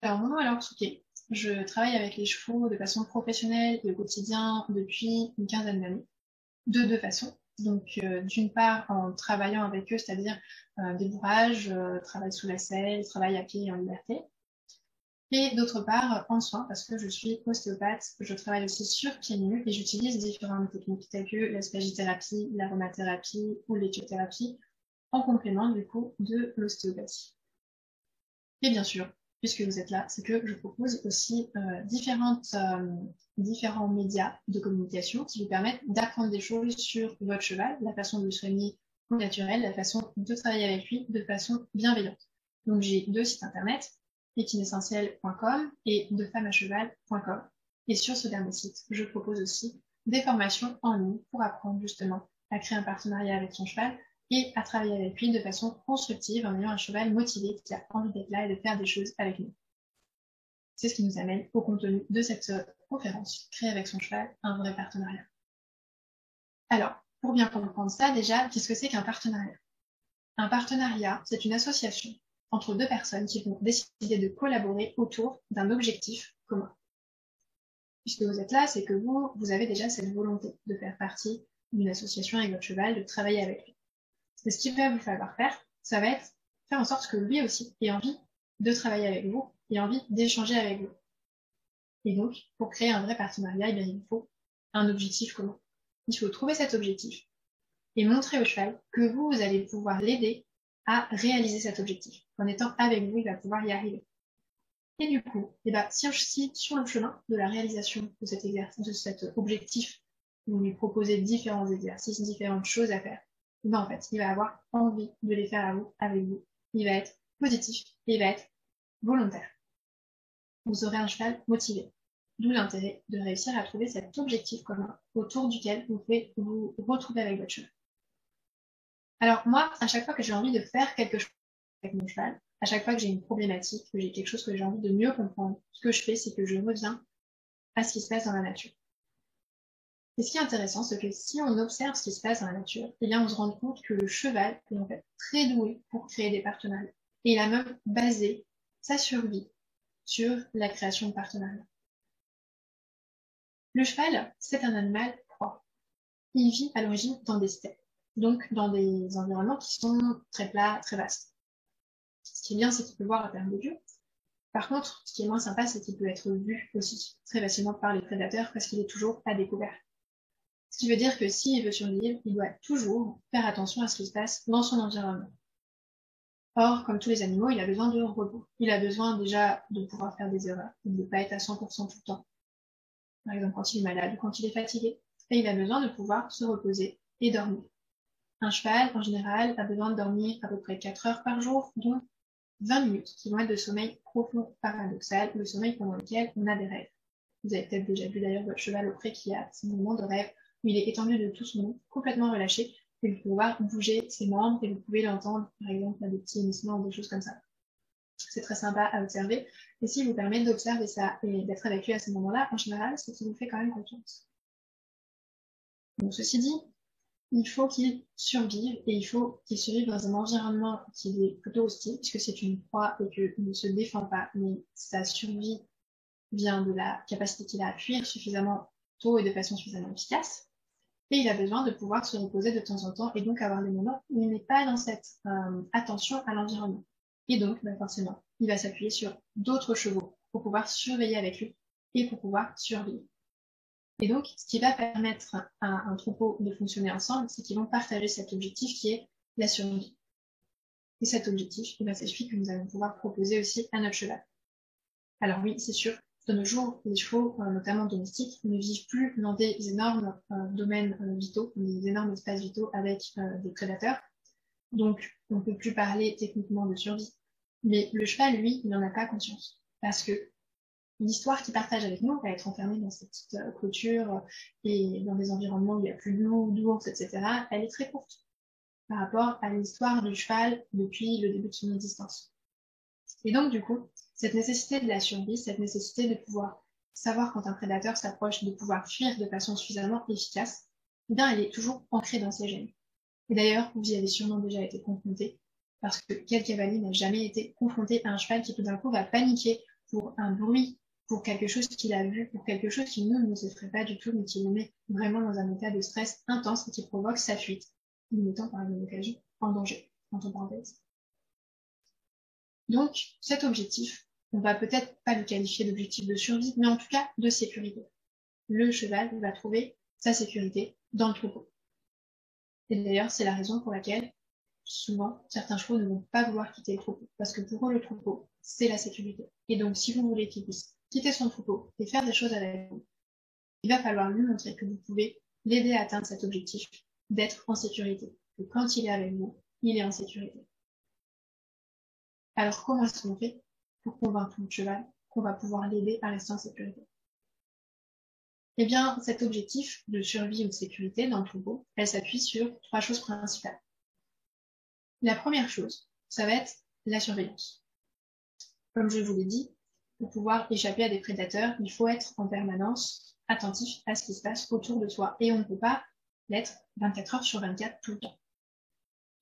Alors, mon nom est Laure Souquet. Je travaille avec les chevaux de façon professionnelle et au quotidien depuis une quinzaine d'années, de deux façons. Donc, d'une part, en travaillant avec eux, c'est-à-dire débourrage, travail sous la selle, travail à pied et en liberté. Et d'autre part, en soins, parce que je suis ostéopathe, je travaille aussi sur pieds nus et j'utilise différentes techniques telles que la spagithérapie, l'aromathérapie ou l'éthiothérapie, en complément du coup de l'ostéopathie. Et bien sûr, puisque vous êtes là, c'est que je propose aussi différents médias de communication qui vous permettent d'apprendre des choses sur votre cheval, la façon de le soigner au naturel, la façon de travailler avec lui de façon bienveillante. Donc j'ai deux sites internet, equineessentiel.com et defemmeacheval.com. Et sur ce dernier site, je propose aussi des formations en ligne pour apprendre justement à créer un partenariat avec son cheval et à travailler avec lui de façon constructive en ayant un cheval motivé qui a envie d'être là et de faire des choses avec nous. C'est ce qui nous amène au contenu de cette conférence, créer avec son cheval un vrai partenariat. Alors, pour bien comprendre ça, déjà, qu'est-ce que c'est qu'un partenariat? Un partenariat, c'est une association entre deux personnes qui vont décider de collaborer autour d'un objectif commun. Puisque vous êtes là, c'est que vous avez déjà cette volonté de faire partie d'une association avec votre cheval, de travailler avec lui. Et ce qu'il va vous falloir faire, ça va être faire en sorte que lui aussi ait envie de travailler avec vous, ait envie d'échanger avec vous. Et donc, pour créer un vrai partenariat, eh bien, il faut un objectif commun. Il faut trouver cet objectif et montrer au cheval que vous allez pouvoir l'aider à réaliser cet objectif. En étant avec vous, il va pouvoir y arriver. Et du coup, eh ben, si sur le chemin de la réalisation de cet exercice, de cet objectif, vous lui proposez différents exercices, différentes choses à faire, ben en fait, il va avoir envie de les faire avec vous. Il va être positif et il va être volontaire. Vous aurez un cheval motivé. D'où l'intérêt de réussir à trouver cet objectif commun autour duquel vous pouvez vous retrouver avec votre cheval. Alors moi, à chaque fois que j'ai envie de faire quelque chose avec mon cheval, à chaque fois que j'ai une problématique, que j'ai quelque chose que j'ai envie de mieux comprendre, ce que je fais, c'est que je reviens à ce qui se passe dans la nature. Et ce qui est intéressant, c'est que si on observe ce qui se passe dans la nature, eh bien on se rend compte que le cheval est en fait très doué pour créer des partenariats. Et il a même basé sa survie sur la création de partenariats. Le cheval, c'est un animal froid. Il vit à l'origine dans des steppes, donc dans des environnements qui sont très plats, très vastes. Ce qui est bien, c'est qu'il peut voir à perte de vue. Par contre, ce qui est moins sympa, c'est qu'il peut être vu aussi très facilement par les prédateurs parce qu'il est toujours à découvert. Ce qui veut dire que s'il veut survivre, il doit toujours faire attention à ce qui se passe dans son environnement. Or, comme tous les animaux, il a besoin de repos. Il a besoin déjà de pouvoir faire des erreurs, de ne pas être à 100% tout le temps. Par exemple, quand il est malade ou quand il est fatigué. Et il a besoin de pouvoir se reposer et dormir. Un cheval, en général, a besoin de dormir à peu près 4 heures par jour, dont 20 minutes qui vont être de sommeil profond paradoxal, le sommeil pendant lequel on a des rêves. Vous avez peut-être déjà vu d'ailleurs votre cheval au pré qui a ces moments de rêve où il est étendu de tout son long, complètement relâché, et vous pouvez voir bouger ses membres et vous pouvez l'entendre, par exemple, à des petits hennissements ou des choses comme ça. C'est très sympa à observer. Et s'il vous permet d'observer ça et d'être avec lui à ce moment-là, en général, c'est qu'il vous fait quand même confiance. Donc, ceci dit, il faut qu'il survive et il faut qu'il survive dans un environnement qui est plutôt hostile, puisque c'est une proie et qu'il ne se défend pas, mais sa survie vient de la capacité qu'il a à fuir suffisamment tôt et de façon suffisamment efficace. Et il a besoin de pouvoir se reposer de temps en temps et donc avoir des moments où il n'est pas dans cette attention à l'environnement. Et donc, forcément, il va s'appuyer sur d'autres chevaux pour pouvoir surveiller avec lui et pour pouvoir survivre. Et donc, ce qui va permettre à un troupeau de fonctionner ensemble, c'est qu'ils vont partager cet objectif qui est la survie. Et cet objectif, c'est celui que nous allons pouvoir proposer aussi à notre cheval. Alors oui, c'est sûr, de nos jours, les chevaux, notamment domestiques, ne vivent plus dans des énormes domaines vitaux, des énormes espaces vitaux avec des prédateurs. Donc, on ne peut plus parler techniquement de survie. Mais le cheval, lui, il n'en a pas conscience. Parce que l'histoire qu'il partage avec nous va être enfermée dans cette petite clôture et dans des environnements où il n'y a plus de loups, d'ours, etc. Elle est très courte par rapport à l'histoire du cheval depuis le début de son existence. Et donc, du coup, cette nécessité de la survie, cette nécessité de pouvoir savoir quand un prédateur s'approche, de pouvoir fuir de façon suffisamment efficace, eh bien, elle est toujours ancrée dans ses gènes. Et d'ailleurs, vous y avez sûrement déjà été confronté, parce que quel cavalier n'a jamais été confronté à un cheval qui tout d'un coup va paniquer pour un bruit, pour quelque chose qu'il a vu, pour quelque chose qui ne nous effraie pas du tout, mais qui nous met vraiment dans un état de stress intense et qui provoque sa fuite, nous mettant par la même occasion en danger, entre parenthèses. Donc, cet objectif, on va peut-être pas le qualifier d'objectif de survie, mais en tout cas de sécurité. Le cheval va trouver sa sécurité dans le troupeau. Et d'ailleurs, c'est la raison pour laquelle, souvent, certains chevaux ne vont pas vouloir quitter le troupeau, parce que pour eux, le troupeau, c'est la sécurité. Et donc, si vous voulez qu'il puisse quitter son troupeau et faire des choses avec vous, il va falloir lui montrer que vous pouvez l'aider à atteindre cet objectif d'être en sécurité. Que quand il est avec vous, il est en sécurité. Alors, comment est-ce qu'on fait pour convaincre le cheval qu'on va pouvoir l'aider à rester en sécurité? Eh bien, cet objectif de survie ou de sécurité dans le troupeau, elle s'appuie sur 3 choses principales. La première chose, ça va être la surveillance. Comme je vous l'ai dit, pour pouvoir échapper à des prédateurs, il faut être en permanence attentif à ce qui se passe autour de soi. Et on ne peut pas l'être 24 heures sur 24 tout le temps.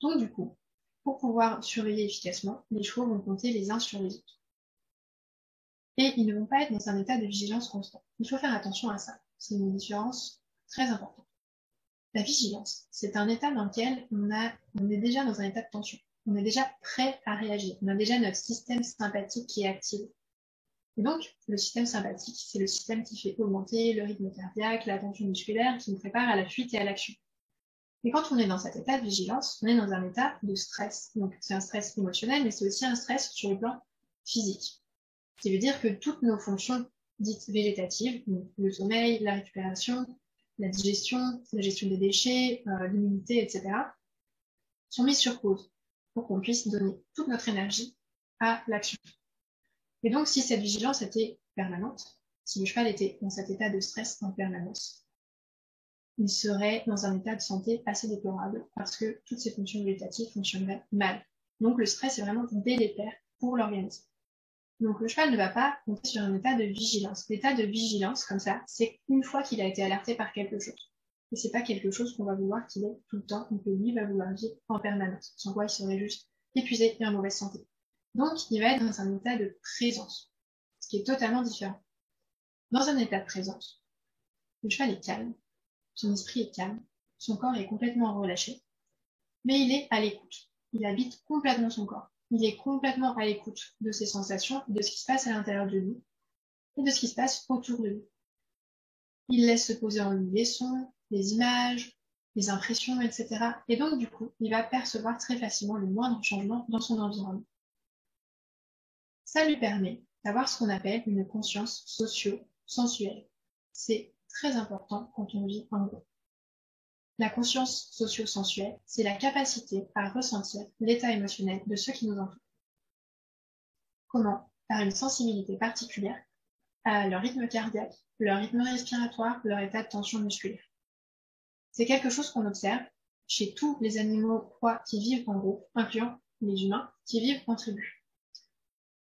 Donc du coup, pour pouvoir surveiller efficacement, les chevaux vont compter les uns sur les autres. Et ils ne vont pas être dans un état de vigilance constant. Il faut faire attention à ça. C'est une différence très importante. La vigilance, c'est un état dans lequel on est déjà dans un état de tension. On est déjà prêt à réagir. On a déjà notre système sympathique qui est activé. Et donc, le système sympathique, c'est le système qui fait augmenter le rythme cardiaque, la tension musculaire, qui nous prépare à la fuite et à l'action. Et quand on est dans cet état de vigilance, on est dans un état de stress. Donc, c'est un stress émotionnel, mais c'est aussi un stress sur le plan physique. Ce qui veut dire que toutes nos fonctions dites végétatives, donc le sommeil, la récupération, la digestion, la gestion des déchets, l'immunité, etc., sont mises sur pause pour qu'on puisse donner toute notre énergie à l'action. Et donc, si cette vigilance était permanente, si le cheval était dans cet état de stress en permanence, il serait dans un état de santé assez déplorable parce que toutes ses fonctions végétatives fonctionneraient mal. Donc, le stress est vraiment délétère pour l'organisme. Donc, le cheval ne va pas compter sur un état de vigilance. L'état de vigilance, comme ça, c'est une fois qu'il a été alerté par quelque chose. Et c'est pas quelque chose qu'on va vouloir qu'il ait tout le temps, ou que lui va vouloir vivre en permanence. Sans quoi il serait juste épuisé et en mauvaise santé. Donc, il va être dans un état de présence, ce qui est totalement différent. Dans un état de présence, le cheval est calme, son esprit est calme, son corps est complètement relâché, mais il est à l'écoute. Il habite complètement son corps. Il est complètement à l'écoute de ses sensations, de ce qui se passe à l'intérieur de lui et de ce qui se passe autour de lui. Il laisse se poser en lui les sons, les images, les impressions, etc. Et donc, du coup, il va percevoir très facilement le moindre changement dans son environnement. Ça lui permet d'avoir ce qu'on appelle une conscience socio-sensuelle. C'est très important quand on vit en groupe. La conscience socio-sensuelle, c'est la capacité à ressentir l'état émotionnel de ceux qui nous entourent. Comment? Par une sensibilité particulière à leur rythme cardiaque, leur rythme respiratoire, leur état de tension musculaire. C'est quelque chose qu'on observe chez tous les animaux proies qui vivent en groupe, incluant les humains qui vivent en tribu.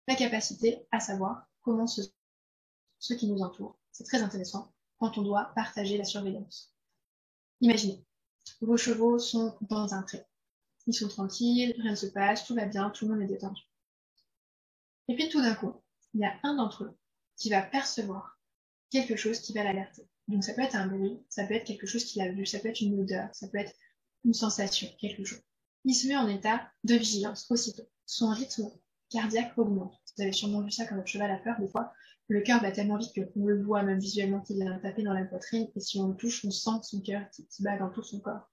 La capacité à savoir comment ceux qui nous entourent. C'est très intéressant quand on doit partager la surveillance. Imaginez, vos chevaux sont dans un pré. Ils sont tranquilles, rien ne se passe, tout va bien, tout le monde est détendu. Et puis tout d'un coup, il y a un d'entre eux qui va percevoir quelque chose qui va l'alerter. Donc ça peut être un bruit, ça peut être quelque chose qu'il a vu, ça peut être une odeur, ça peut être une sensation, quelque chose. Il se met en état de vigilance aussitôt. Son rythme cardiaque augmente. Vous avez sûrement vu ça quand votre cheval a peur, des fois. Le cœur bat tellement vite qu'on le voit même visuellement qu'il vient taper dans la poitrine, et si on le touche, on sent son cœur qui bat dans tout son corps.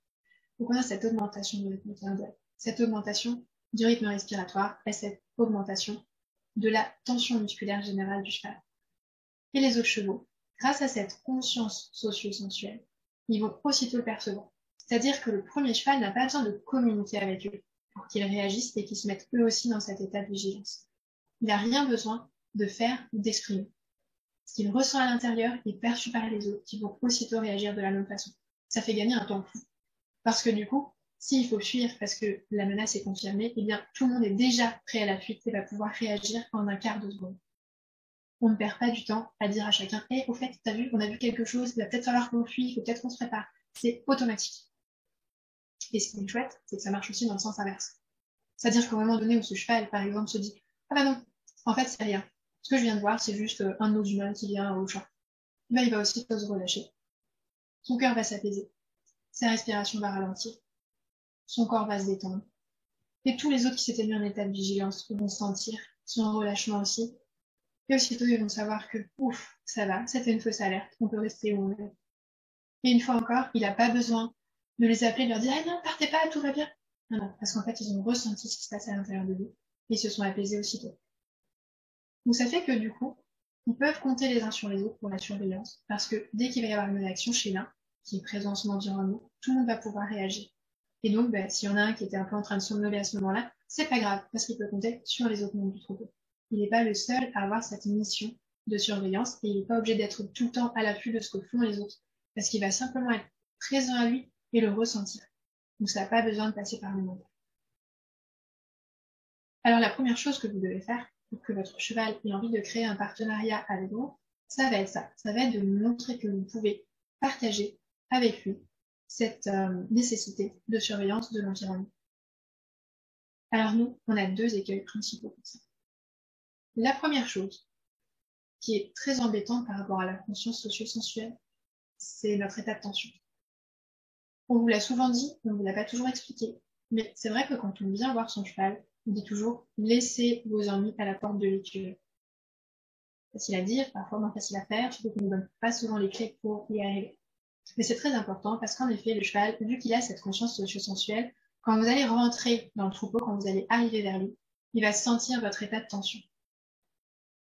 Donc on a cette augmentation du rythme cardiaque, cette augmentation du rythme respiratoire et cette augmentation de la tension musculaire générale du cheval. Et les autres chevaux, grâce à cette conscience socio-sensuelle, ils vont aussitôt le percevoir. C'est-à-dire que le premier cheval n'a pas besoin de communiquer avec eux pour qu'ils réagissent et qu'ils se mettent eux aussi dans cet état de vigilance. Il n'a rien besoin de faire ou d'exprimer. Ce qu'il ressent à l'intérieur est perçu par les autres qui vont aussitôt réagir de la même façon. Ça fait gagner un temps fou. Parce que du coup, s'il faut fuir parce que la menace est confirmée, eh bien tout le monde est déjà prêt à la fuite et va pouvoir réagir en un quart de seconde. On ne perd pas du temps à dire à chacun « Hey, au fait, t'as vu, on a vu quelque chose, il va peut-être falloir qu'on fuit, il faut peut-être qu'on se prépare. » C'est automatique. Et ce qui est chouette, c'est que ça marche aussi dans le sens inverse. C'est-à-dire qu'au moment donné où ce cheval, par exemple, se dit « Ah bah non, en fait, c'est rien. Ce que je viens de voir, c'est juste un autre humain qui vient au champ. Ben, il va aussi se relâcher. Son cœur va s'apaiser. Sa respiration va ralentir. Son corps va se détendre. Et tous les autres qui s'étaient mis en état de vigilance vont sentir son relâchement aussi. Et aussitôt, ils vont savoir que, ouf, ça va, c'était une fausse alerte, on peut rester où on est. Et une fois encore, il n'a pas besoin de les appeler, de leur dire « Ah non, partez pas, tout va bien ». Non, non, parce qu'en fait, ils ont ressenti ce qui se passe à l'intérieur de lui. Et ils se sont apaisés aussitôt. Donc ça fait que du coup, ils peuvent compter les uns sur les autres pour la surveillance, parce que dès qu'il va y avoir une réaction chez l'un, qui est présent dans son environnement, tout le monde va pouvoir réagir. Et donc, bah, s'il y en a un qui était un peu en train de somnoler à ce moment-là, c'est pas grave, parce qu'il peut compter sur les autres membres du troupeau. Il n'est pas le seul à avoir cette mission de surveillance, et il n'est pas obligé d'être tout le temps à l'affût de ce que font les autres, parce qu'il va simplement être présent à lui et le ressentir. Donc ça n'a pas besoin de passer par le mental. Alors la première chose que vous devez faire pour que votre cheval ait envie de créer un partenariat avec vous, ça va être ça. Ça va être de lui montrer que vous pouvez partager avec lui cette nécessité de surveillance de l'environnement. Alors nous, on a 2 écueils principaux pour ça. La première chose, qui est très embêtante par rapport à la conscience socio-sensuelle, c'est notre état de tension. On vous l'a souvent dit, on ne vous l'a pas toujours expliqué, mais c'est vrai que quand on vient voir son cheval, on dit toujours « laissez vos ennuis à la porte de l'écurie ». Facile à dire, parfois moins facile à faire, surtout qu'on ne donne pas souvent les clés pour y arriver. Mais c'est très important parce qu'en effet, le cheval, vu qu'il a cette conscience socio-sensuelle, quand vous allez rentrer dans le troupeau, quand vous allez arriver vers lui, il va sentir votre état de tension.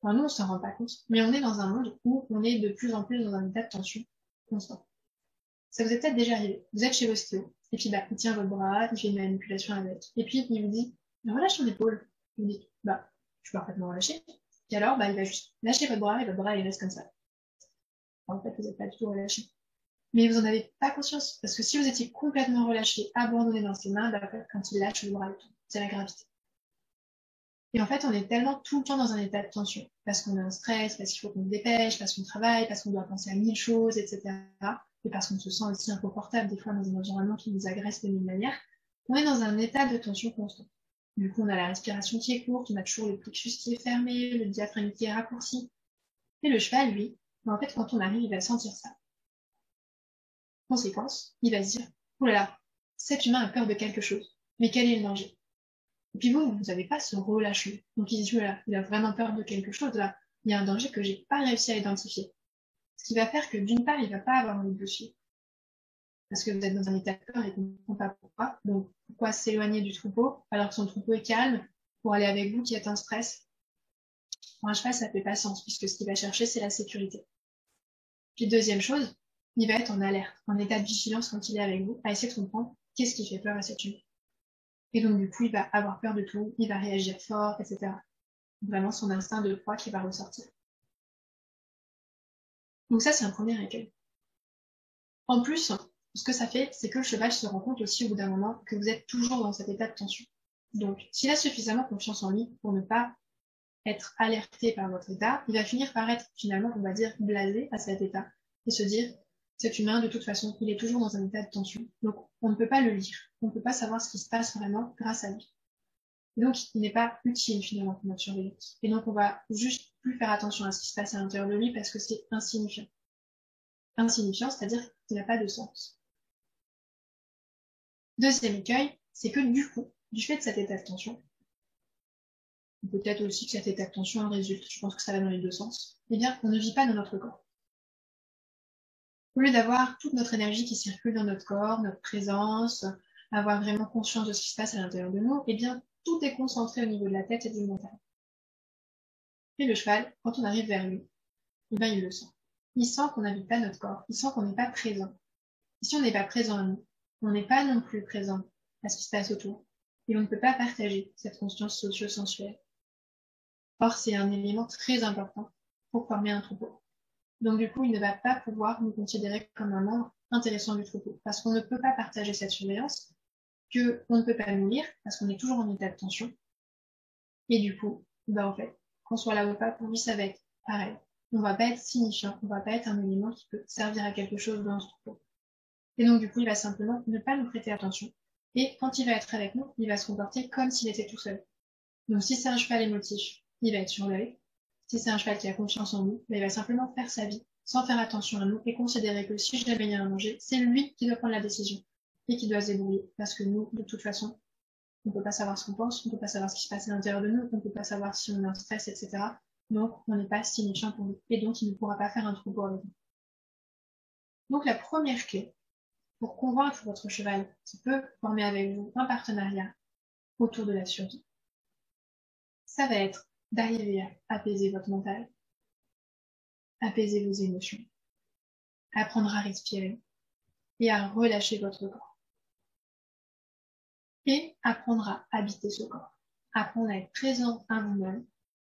Enfin, nous, on s'en rend pas compte, mais on est dans un monde où on est de plus en plus dans un état de tension constant. Ça vous est peut-être déjà arrivé. Vous êtes chez l'ostéo, et puis bah, il tient votre bras, il fait une manipulation avec, et puis il vous dit « relâche ton épaule ». Vous dites « bah, je peux parfaitement relâcher ». Et alors, bah, il va juste lâcher votre bras, et votre bras, il reste comme ça. En fait, vous n'êtes pas du tout relâché. Mais vous n'en avez pas conscience, parce que si vous étiez complètement relâché, abandonné dans ses mains, bah, quand il lâche le bras et tout, c'est la gravité. Et en fait, on est tellement tout le temps dans un état de tension, parce qu'on a un stress, parce qu'il faut qu'on se dépêche, parce qu'on travaille, parce qu'on doit penser à 1000 choses, etc. Et parce qu'on se sent aussi inconfortable des fois dans un environnement qui nous agresse de mille manières, on est dans un état de tension constant. Du coup, on a la respiration qui est courte, on a toujours le plexus qui est fermé, le diaphragme qui est raccourci. Et le cheval, lui, en fait, quand on arrive, il va sentir ça. Conséquence, il va se dire, oh là là, cet humain a peur de quelque chose, mais quel est le danger? Et puis vous n'avez pas ce relâchement. Donc il se dit, oh là, il a vraiment peur de quelque chose, là, il y a un danger que j'ai pas réussi à identifier. Ce qui va faire que d'une part, il va pas avoir envie de le suivre. Parce que vous êtes dans un état de peur et qu'on ne comprend pas pourquoi. Donc pourquoi s'éloigner du troupeau alors que son troupeau est calme pour aller avec vous qui êtes en stress? Pour un cheval, ça fait pas sens, puisque ce qu'il va chercher, c'est la sécurité. Puis deuxième chose, il va être en alerte, en état de vigilance quand il est avec vous, à essayer de comprendre qu'est-ce qui fait peur à cet humain. Et donc du coup, il va avoir peur de tout, il va réagir fort, etc. Vraiment son instinct de proie qui va ressortir. Donc ça, c'est un premier écueil. En plus, ce que ça fait, c'est que le cheval se rend compte aussi au bout d'un moment que vous êtes toujours dans cet état de tension. Donc, s'il a suffisamment confiance en lui pour ne pas être alerté par votre état, il va finir par être finalement, on va dire, blasé à cet état et se dire, cet humain, de toute façon, il est toujours dans un état de tension. Donc, on ne peut pas le lire. On ne peut pas savoir ce qui se passe vraiment grâce à lui. Et donc, il n'est pas utile finalement pour notre surveillance. Et donc, on va juste plus faire attention à ce qui se passe à l'intérieur de lui parce que c'est insignifiant. Insignifiant, c'est-à-dire qu'il n'a pas de sens. Deuxième écueil, c'est que du coup, du fait de cet état de tension, peut-être aussi que cet état de tension en résulte, je pense que ça va dans les deux sens, eh bien, on ne vit pas dans notre corps. Au lieu d'avoir toute notre énergie qui circule dans notre corps, notre présence, avoir vraiment conscience de ce qui se passe à l'intérieur de nous, eh bien, tout est concentré au niveau de la tête et du mental. Et le cheval, quand on arrive vers lui, eh bien, il le sent. Il sent qu'on n'habite pas notre corps, il sent qu'on n'est pas présent. Et si on n'est pas présent à nous, on n'est pas non plus présent à ce qui se passe autour. Et on ne peut pas partager cette conscience socio-sensuelle. Or, c'est un élément très important pour former un troupeau. Donc, du coup, il ne va pas pouvoir nous considérer comme un membre intéressant du troupeau, parce qu'on ne peut pas partager cette surveillance, qu'on ne peut pas nous lire, parce qu'on est toujours en état de tension. Et du coup, en fait, qu'on soit là ou pas, pour lui, ça va être pareil. On va pas être signifiant, on va pas être un élément qui peut servir à quelque chose dans ce troupeau. Et donc, du coup, il va simplement ne pas nous prêter attention. Et quand il va être avec nous, il va se comporter comme s'il était tout seul. Donc, si c'est un cheval émotif, il va être sur l'œil. Si c'est un cheval qui a confiance en nous, il va simplement faire sa vie, sans faire attention à nous, et considérer que si jamais il y a un danger, c'est lui qui doit prendre la décision, et qui doit se débrouiller, parce que nous, de toute façon, on ne peut pas savoir ce qu'on pense, on ne peut pas savoir ce qui se passe à l'intérieur de nous, on ne peut pas savoir si on est en stress, etc. Donc, on n'est pas signifiant pour lui, et donc il ne pourra pas faire un troupeau avec nous. Donc, la première clé, pour convaincre votre cheval qui peut former avec vous un partenariat autour de la survie, ça va être d'arriver à apaiser votre mental, apaiser vos émotions, apprendre à respirer et à relâcher votre corps. Et apprendre à habiter ce corps, apprendre à être présent à vous-même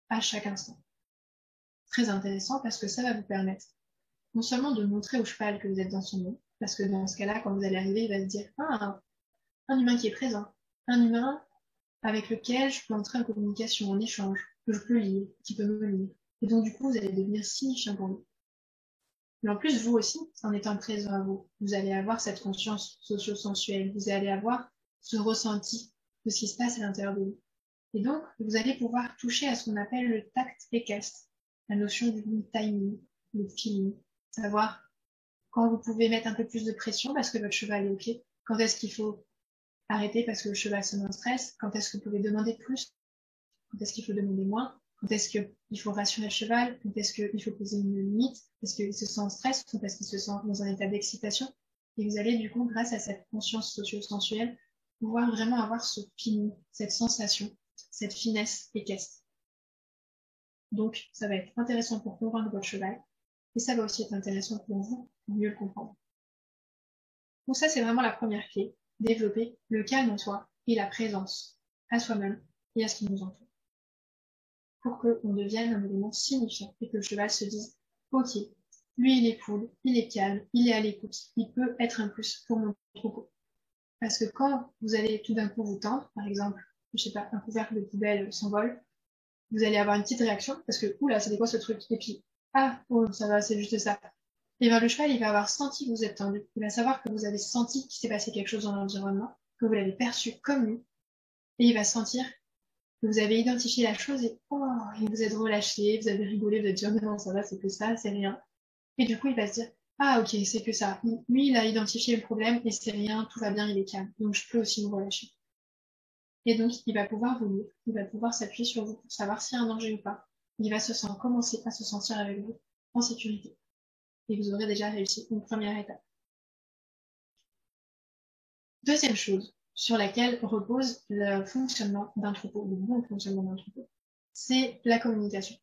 à chaque instant. Très intéressant parce que ça va vous permettre non seulement de montrer au cheval que vous êtes dans son monde, parce que dans ce cas-là, quand vous allez arriver, il va se dire « Ah, un humain qui est présent, un humain avec lequel je peux entrer en communication, en échange, que je peux lire, qui peut me lire. » Et donc, du coup, vous allez devenir signifiant pour lui. Mais en plus, vous aussi, en étant présent à vous, vous allez avoir cette conscience socio-sensuelle, vous allez avoir ce ressenti de ce qui se passe à l'intérieur de vous. Et donc, vous allez pouvoir toucher à ce qu'on appelle le tact équestre, la notion du timing, le feeling, savoir quand vous pouvez mettre un peu plus de pression parce que votre cheval est OK, quand est-ce qu'il faut arrêter parce que le cheval se met en stress, quand est-ce que vous pouvez demander plus, quand est-ce qu'il faut demander moins, quand est-ce qu'il faut rassurer le cheval, quand est-ce qu'il faut poser une limite, parce qu'il se sent en stress ou parce qu'il se sent dans un état d'excitation. Et vous allez du coup, grâce à cette conscience socio-sensuelle, pouvoir vraiment avoir ce feeling, cette sensation, cette finesse équestre. Donc, ça va être intéressant pour convaincre votre cheval, et ça va aussi être intéressant pour vous, pour mieux le comprendre. Donc ça, c'est vraiment la première clé, développer le calme en soi et la présence à soi-même et à ce qui nous entoure. Pour qu'on devienne un élément signifiant et que le cheval se dise « Ok, lui il est cool, il est calme, il est à l'écoute, il peut être un plus pour mon troupeau. » Parce que quand vous allez tout d'un coup vous tendre, par exemple, je sais pas, un couvercle de poubelle s'envole, vous allez avoir une petite réaction parce que oula, c'était quoi ce truc? Et puis ah, oh, ça va, c'est juste ça. Et bien le cheval, il va avoir senti que vous êtes tendu. Il va savoir que vous avez senti qu'il s'est passé quelque chose dans l'environnement, que vous l'avez perçu comme lui, et il va sentir que vous avez identifié la chose et oh, et vous êtes relâché, vous avez rigolé, vous êtes dit oh, non, ça va, c'est que ça, c'est rien. Et du coup, il va se dire ah ok, c'est que ça. Lui, il a identifié le problème et c'est rien, tout va bien, il est calme. Donc je peux aussi me relâcher. Et donc, il va pouvoir vous lire, il va pouvoir s'appuyer sur vous pour savoir s'il y a un danger ou pas. Il va commencer à se sentir avec vous en sécurité. Et vous aurez déjà réussi une première étape. Deuxième chose sur laquelle repose le fonctionnement d'un troupeau, le bon fonctionnement d'un troupeau, c'est la communication.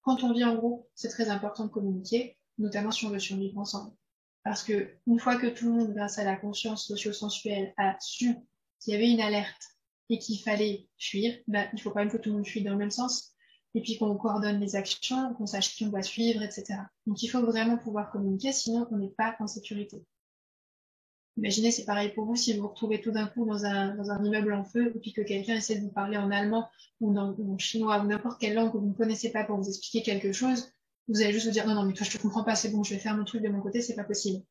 Quand on vit en groupe, c'est très important de communiquer, notamment si on veut survivre ensemble. Parce que une fois que tout le monde, grâce à la conscience socio-sensuelle, a su qu'il y avait une alerte et qu'il fallait fuir, ben, il faut quand même que tout le monde fuit dans le même sens, et puis qu'on coordonne les actions, qu'on sache qui on doit suivre, etc. Donc il faut vraiment pouvoir communiquer, sinon on n'est pas en sécurité. Imaginez, c'est pareil pour vous, si vous vous retrouvez tout d'un coup dans un immeuble en feu, et puis que quelqu'un essaie de vous parler en allemand ou en chinois ou n'importe quelle langue que vous ne connaissez pas pour vous expliquer quelque chose, vous allez juste vous dire non, non, mais toi je te comprends pas, c'est bon, je vais faire mon truc de mon côté, c'est pas possible.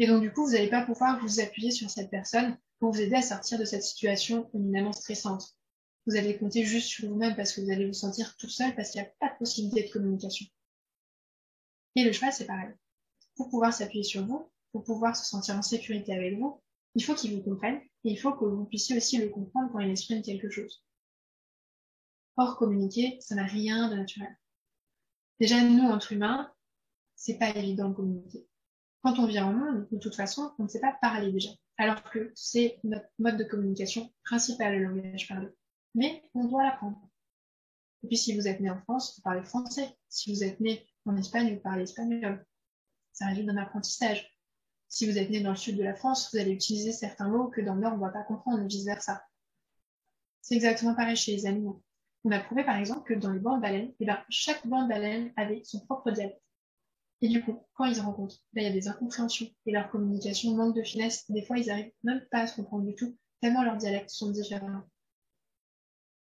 Et donc du coup, vous n'allez pas pouvoir vous appuyer sur cette personne pour vous aider à sortir de cette situation éminemment stressante. Vous allez compter juste sur vous-même parce que vous allez vous sentir tout seul parce qu'il n'y a pas de possibilité de communication. Et le cheval, c'est pareil. Pour pouvoir s'appuyer sur vous, pour pouvoir se sentir en sécurité avec vous, il faut qu'il vous comprenne et il faut que vous puissiez aussi le comprendre quand il exprime quelque chose. Or, communiquer, ça n'a rien de naturel. Déjà, nous, entre humains, c'est pas évident de communiquer. Quand on vit en monde, de toute façon, on ne sait pas parler déjà, alors que c'est notre mode de communication principal, le langage parlé. Mais on doit l'apprendre. Et puis, si vous êtes né en France, vous parlez français. Si vous êtes né en Espagne, vous parlez espagnol. Ça résulte d'un apprentissage. Si vous êtes né dans le sud de la France, vous allez utiliser certains mots que dans le nord, on ne va pas comprendre, et vice-versa. C'est exactement pareil chez les animaux. On a prouvé, par exemple, que dans les bancs de baleines, chaque banc de baleines avait son propre dialecte. Et du coup, quand ils se rencontrent, il y a des incompréhensions et leur communication manque de finesse. Des fois, ils n'arrivent même pas à se comprendre du tout, tellement leurs dialectes sont différents.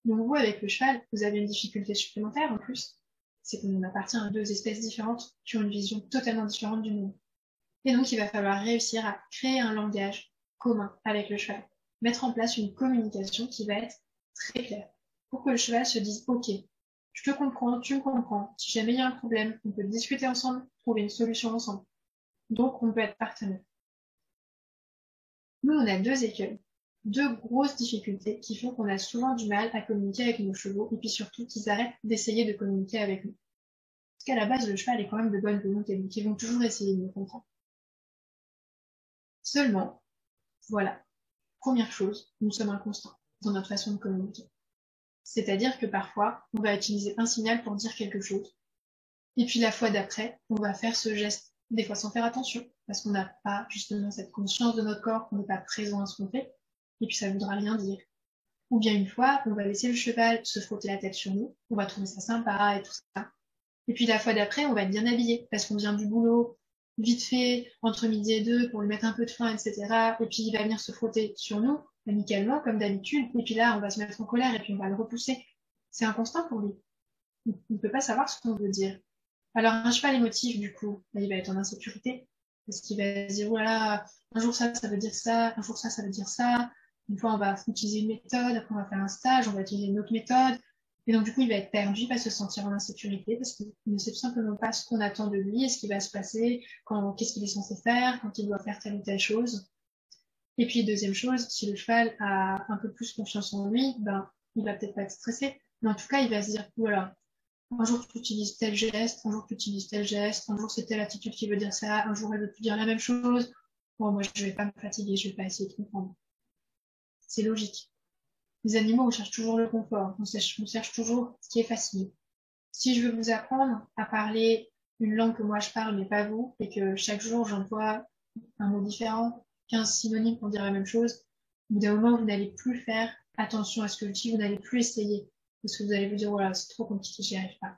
Donc vous, avec le cheval, vous avez une difficulté supplémentaire en plus, c'est qu'on appartient à deux espèces différentes qui ont une vision totalement différente du monde. Et donc, il va falloir réussir à créer un langage commun avec le cheval, mettre en place une communication qui va être très claire, pour que le cheval se dise « Ok, Je te comprends, tu me comprends. Si jamais il y a un problème, on peut discuter ensemble, trouver une solution ensemble. Donc, on peut être partenaire. Nous, on a deux écueils, deux grosses difficultés qui font qu'on a souvent du mal à communiquer avec nos chevaux et puis surtout qu'ils arrêtent d'essayer de communiquer avec nous. Parce qu'à la base, le cheval est quand même de bonne volonté, donc ils vont toujours essayer de nous comprendre. Seulement, voilà, première chose, nous sommes inconstants dans notre façon de communiquer. C'est-à-dire que parfois, on va utiliser un signal pour dire quelque chose, et puis la fois d'après, on va faire ce geste, des fois sans faire attention, parce qu'on n'a pas justement cette conscience de notre corps, qu'on n'est pas présent à ce qu'on fait, et puis ça ne voudra rien dire. Ou bien une fois, on va laisser le cheval se frotter la tête sur nous, on va trouver ça sympa et tout ça. Et puis la fois d'après, on va être bien habillé, parce qu'on vient du boulot, vite fait, entre midi et deux, pour lui mettre un peu de faim, etc. Et puis il va venir se frotter sur nous, amicalement, comme d'habitude. Et puis là, on va se mettre en colère et puis on va le repousser. C'est inconstant pour lui. Il ne peut pas savoir ce qu'on veut dire. Alors un cheval émotif, du coup, là, il va être en insécurité. Parce qu'il va se dire, voilà, un jour ça veut dire ça, un jour ça veut dire ça. Une fois, on va utiliser une méthode, après on va faire un stage, on va utiliser une autre méthode. Et donc, du coup, il va être perdu, il va se sentir en insécurité parce qu'il ne sait tout simplement pas ce qu'on attend de lui et ce qui va se passer, qu'est-ce qu'il est censé faire, quand il doit faire telle ou telle chose. Et puis, deuxième chose, si le cheval a un peu plus confiance en lui, ben, il va peut-être pas être stressé. Mais en tout cas, il va se dire, voilà, un jour tu utilises tel geste, un jour tu utilises tel geste, un jour c'est telle attitude qui veut dire ça, un jour elle veut plus dire la même chose. Bon, moi, je vais pas me fatiguer, je vais pas essayer de comprendre. C'est logique. Les animaux, on cherche toujours le confort, on cherche toujours ce qui est facile. Si je veux vous apprendre à parler une langue que moi je parle mais pas vous, et que chaque jour j'emploie un mot différent, 15 synonymes pour dire la même chose, au bout d'un moment vous n'allez plus faire attention à ce que je dis, vous n'allez plus essayer, parce que vous allez vous dire voilà, c'est trop compliqué, j'y arrive pas.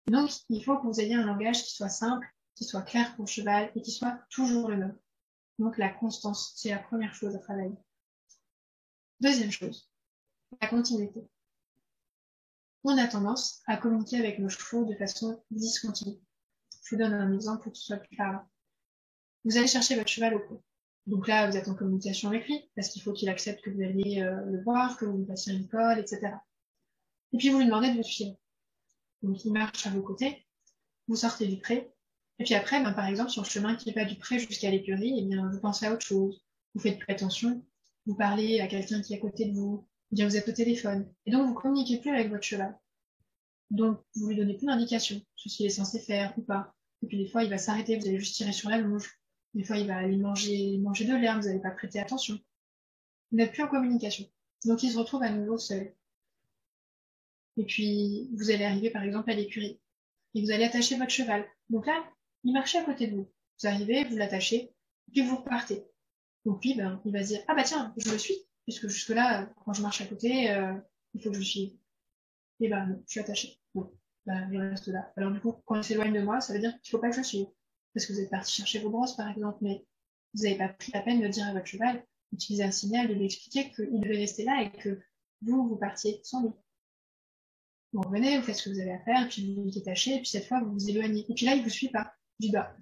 Donc il faut que vous ayez un langage qui soit simple, qui soit clair pour le cheval et qui soit toujours le même. Donc la constance, c'est la première chose à travailler. Deuxième chose, la continuité. On a tendance à communiquer avec nos chevaux de façon discontinue. Je vous donne un exemple pour que ce soit plus clair. Vous allez chercher votre cheval au pot. Donc là, vous êtes en communication avec lui, parce qu'il faut qu'il accepte que vous allez le voir, que vous lui passiez une colle, etc. Et puis vous lui demandez de vous suivre. Donc il marche à vos côtés, vous sortez du pré, et puis après, ben, par exemple, sur le chemin qui n'est pas du pré jusqu'à l'écurie, eh bien, vous pensez à autre chose, vous faites plus attention, vous parlez à quelqu'un qui est à côté de vous, ou bien vous êtes au téléphone, et donc vous communiquez plus avec votre cheval. Donc, vous lui donnez plus d'indications sur ce qu'il est censé faire ou pas. Et puis, des fois, il va s'arrêter, vous allez juste tirer sur la longe. Des fois, il va aller manger de l'herbe, vous n'allez pas prêter attention. Vous n'êtes plus en communication. Donc, il se retrouve à nouveau seul. Et puis, vous allez arriver, par exemple, à l'écurie. Et vous allez attacher votre cheval. Donc là, il marchait à côté de vous. Vous arrivez, vous l'attachez, et puis vous repartez. Donc lui, ben, il va se dire, ah bah tiens, je le suis, puisque jusque-là, quand je marche à côté, il faut que je le suive. Et ben non, je suis attachée. Bon, ben, il reste là. Alors du coup, quand il s'éloigne de moi, ça veut dire qu'il faut pas que je le suive. Parce que vous êtes parti chercher vos brosses, par exemple, mais vous n'avez pas pris la peine de dire à votre cheval, d'utiliser un signal, de lui expliquer qu'il devait rester là et que vous partiez sans lui. Vous revenez, vous faites ce que vous avez à faire, et puis vous vous détachez, et puis cette fois, vous vous éloignez. Et puis là, il vous suit pas. Il dit, bah,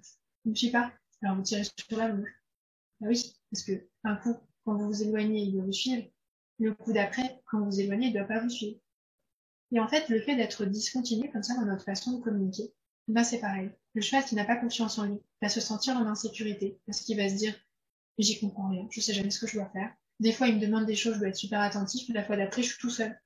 il me suit pas. Alors vous tirez sur la longe. Ah oui, parce que un coup, quand vous vous éloignez, il doit vous suivre. Le coup d'après, quand vous vous éloignez, il ne doit pas vous suivre. Et en fait, le fait d'être discontinu comme ça dans notre façon de communiquer, ben c'est pareil. Le cheval qui n'a pas confiance en lui va se sentir en insécurité parce qu'il va se dire j'y comprends rien, je sais jamais ce que je dois faire. Des fois, il me demande des choses, je dois être super attentif, mais la fois d'après, je suis tout seul.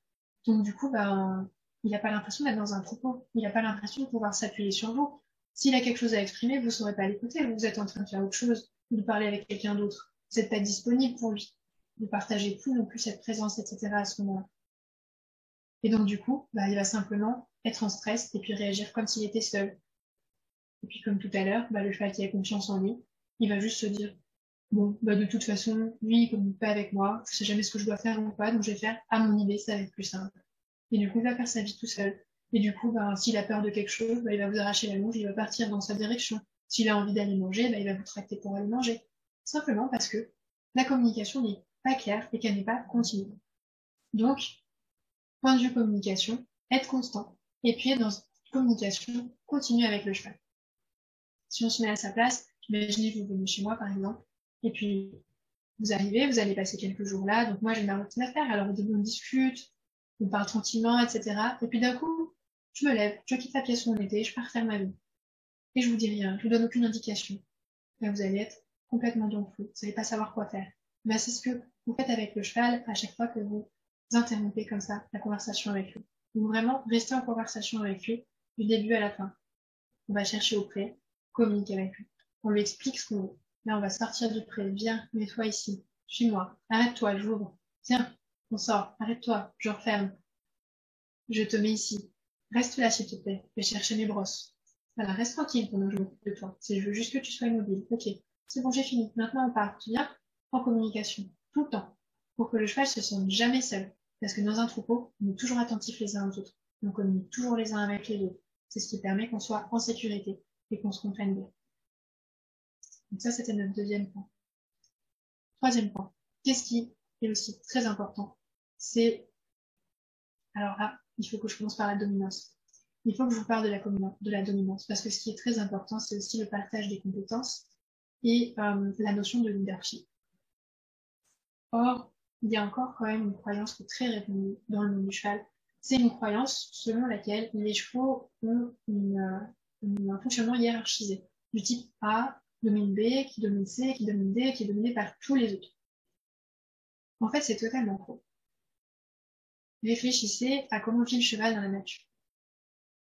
Donc du coup, ben, il n'a pas l'impression d'être dans un troupeau. Il n'a pas l'impression de pouvoir s'appuyer sur vous. S'il a quelque chose à exprimer, vous ne saurez pas l'écouter. Vous êtes en train de faire autre chose, ou de parler avec quelqu'un d'autre. Vous n'êtes pas disponible pour lui. Vous ne partagez plus non plus cette présence, etc. à ce moment-là. Et donc, du coup, bah, il va simplement être en stress et puis réagir comme s'il était seul. Et puis, comme tout à l'heure, bah, le cheval qui a confiance en lui, il va juste se dire, bon, bah, de toute façon, lui, il communique pas avec moi, je sais jamais ce que je dois faire ou pas, donc je vais faire à mon idée, ça va être plus simple. Et du coup, il va faire sa vie tout seul. Et du coup, bah, s'il a peur de quelque chose, bah, il va vous arracher la longe, il va partir dans sa direction. S'il a envie d'aller manger, bah, il va vous tracter pour aller manger. Simplement parce que la communication n'est pas claire et qu'elle n'est pas continue. Donc, point de vue communication, être constant, et puis être dans une communication continue avec le cheval. Si on se met à sa place, imaginez que vous venez chez moi par exemple, et puis vous arrivez, vous allez passer quelques jours là, donc moi j'ai ma routine à faire, alors au début on discute, on parle tranquillement, etc. Et puis d'un coup, je me lève, je quitte la pièce où on était, je pars faire ma vie. Et je vous dis rien, je vous donne aucune indication. Là, vous allez être complètement dans le flou, vous n'allez pas savoir quoi faire. Mais c'est ce que vous faites avec le cheval à chaque fois que vous interrompez comme ça la conversation avec lui. Vous vraiment restez en conversation avec lui du début à la fin. On va chercher au pré, communique avec lui. On lui explique ce qu'on veut. Là, on va sortir du pré. Viens, mets-toi ici. Suis-moi. Arrête-toi, j'ouvre. Tiens, on sort. Arrête-toi, je referme. Je te mets ici. Reste là, s'il te plaît. Je vais chercher mes brosses. Voilà, reste tranquille pendant que je m'occupe de toi. Je veux juste que tu sois immobile. Ok, c'est bon, j'ai fini. Maintenant, on part. Tu viens en communication, tout le temps, pour que le cheval se sente jamais seul. Parce que dans un troupeau, on est toujours attentifs les uns aux autres. On communique toujours les uns avec les autres. C'est ce qui permet qu'on soit en sécurité et qu'on se comprenne bien. Donc ça, c'était notre deuxième point. Troisième point. Qu'est-ce qui est aussi très important? C'est, alors là, il faut que je commence par la dominance. Il faut que je vous parle de la dominance, parce que ce qui est très important, c'est aussi le partage des compétences et la notion de leadership. Or, il y a encore quand même une croyance qui est très répandue dans le monde du cheval. C'est une croyance selon laquelle les chevaux ont un fonctionnement hiérarchisé, du type A domine B, qui domine C, qui domine D, qui est dominé par tous les autres. En fait, c'est totalement faux. Réfléchissez à comment vit le cheval dans la nature.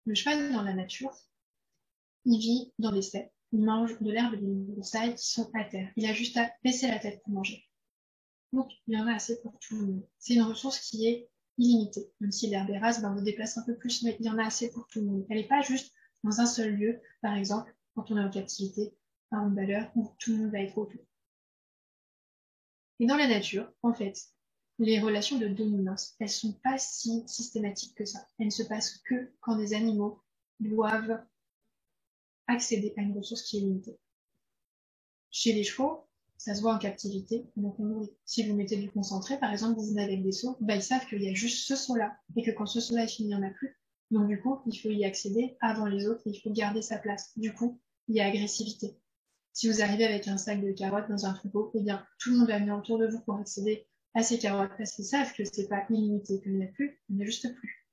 Le cheval dans la nature, il vit dans des steppes, il mange de l'herbe et des broussailles qui sont à terre. Il a juste à baisser la tête pour manger. Donc, il y en a assez pour tout le monde. C'est une ressource qui est illimitée. Même si l'herbe est rase, on se déplace un peu plus, mais il y en a assez pour tout le monde. Elle n'est pas juste dans un seul lieu, par exemple, quand on est en captivité, à un valeur où tout le monde va être autour. Et dans la nature, en fait, les relations de dominance, elles sont pas si systématiques que ça. Elles ne se passent que quand des animaux doivent accéder à une ressource qui est limitée. Chez les chevaux, ça se voit en captivité, donc si vous mettez du concentré, par exemple, vous venez avec des seaux, ils savent qu'il y a juste ce seau-là, et que quand ce seau-là est fini, il n'y en a plus. Donc du coup, il faut y accéder avant les autres, et il faut garder sa place. Du coup, il y a agressivité. Si vous arrivez avec un sac de carottes dans un troupeau, eh bien, tout le monde va venir autour de vous pour accéder à ces carottes, parce qu'ils savent que c'est pas illimité, qu'il n'y en a plus, il n'y en a juste plus.